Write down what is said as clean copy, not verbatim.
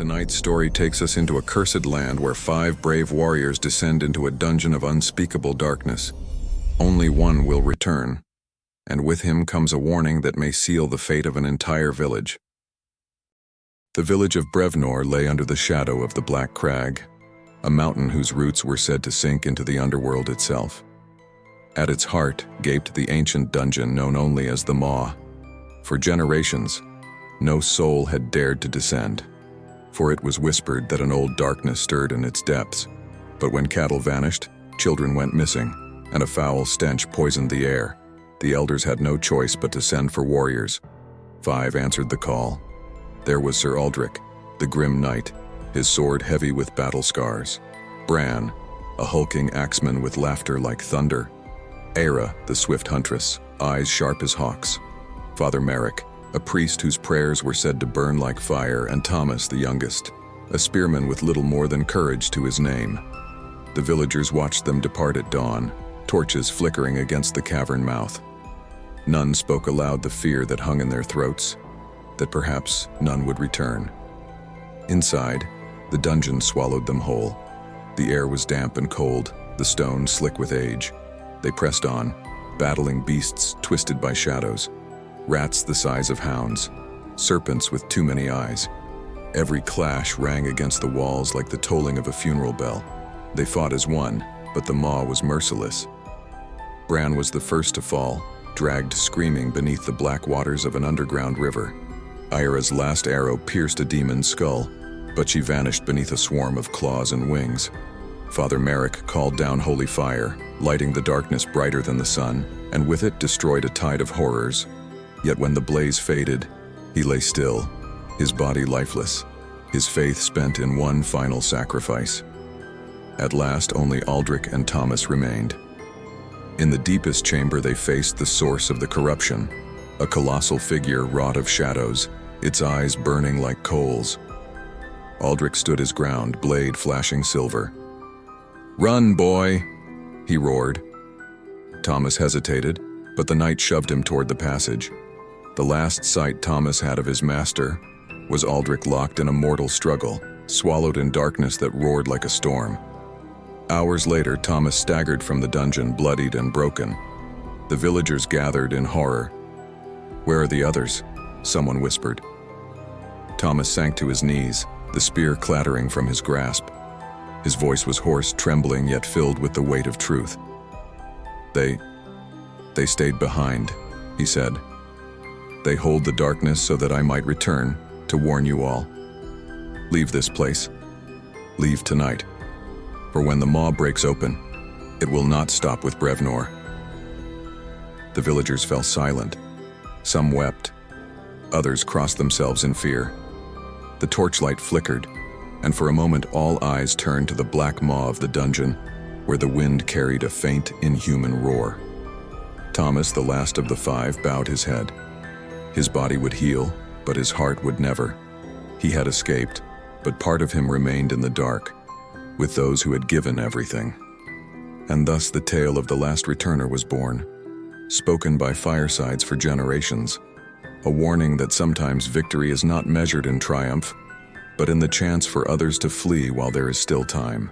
Tonight's story takes us into a cursed land where 5 brave warriors descend into a dungeon of unspeakable darkness. Only one will return, and with him comes a warning that may seal the fate of an entire village. The village of Brevnor lay under the shadow of the Black Crag, a mountain whose roots were said to sink into the underworld itself. At its heart gaped the ancient dungeon known only as the Maw. For generations, no soul had dared to descend, for it was whispered that an old darkness stirred in its depths. But when cattle vanished, children went missing, and a foul stench poisoned the air. The elders had no choice but to send for warriors. 5 answered the call. There was Sir Aldrich, the grim knight, his sword heavy with battle scars. Bran, a hulking axeman with laughter like thunder. Aera, the swift huntress, eyes sharp as hawks. Father Merrick, a priest whose prayers were said to burn like fire, and Thomas, the youngest, a spearman with little more than courage to his name. The villagers watched them depart at dawn, torches flickering against the cavern mouth. None spoke aloud the fear that hung in their throats, that perhaps none would return. Inside, the dungeon swallowed them whole. The air was damp and cold, the stones slick with age. They pressed on, battling beasts twisted by shadows, rats the size of hounds, serpents with too many eyes. Every clash rang against the walls like the tolling of a funeral bell. They fought as one, but the Maw was merciless. Bran was the first to fall, dragged screaming beneath the black waters of an underground river. Aera's last arrow pierced a demon's skull, but she vanished beneath a swarm of claws and wings. Father Merrick called down holy fire, lighting the darkness brighter than the sun, and with it destroyed a tide of horrors. Yet when the blaze faded, he lay still, his body lifeless, his faith spent in one final sacrifice. At last, only Aldrich and Thomas remained. In the deepest chamber they faced the source of the corruption, a colossal figure wrought of shadows, its eyes burning like coals. Aldrich stood his ground, blade flashing silver. "Run, boy!" he roared. Thomas hesitated, but the knight shoved him toward the passage. The last sight Thomas had of his master was Aldrich locked in a mortal struggle, swallowed in darkness that roared like a storm. Hours later, Thomas staggered from the dungeon, bloodied and broken. The villagers gathered in horror. "Where are the others?" someone whispered. Thomas sank to his knees, the spear clattering from his grasp. His voice was hoarse, trembling, yet filled with the weight of truth. They stayed behind," he said. "They hold the darkness so that I might return, to warn you all. Leave this place. Leave tonight. For when the Maw breaks open, it will not stop with Brevnor." The villagers fell silent. Some wept. Others crossed themselves in fear. The torchlight flickered, and for a moment all eyes turned to the black maw of the dungeon, where the wind carried a faint, inhuman roar. Thomas, the last of the 5, bowed his head. His body would heal, but his heart would never. He had escaped, but part of him remained in the dark, with those who had given everything. And thus the tale of the last returner was born, spoken by firesides for generations, a warning that sometimes victory is not measured in triumph, but in the chance for others to flee while there is still time.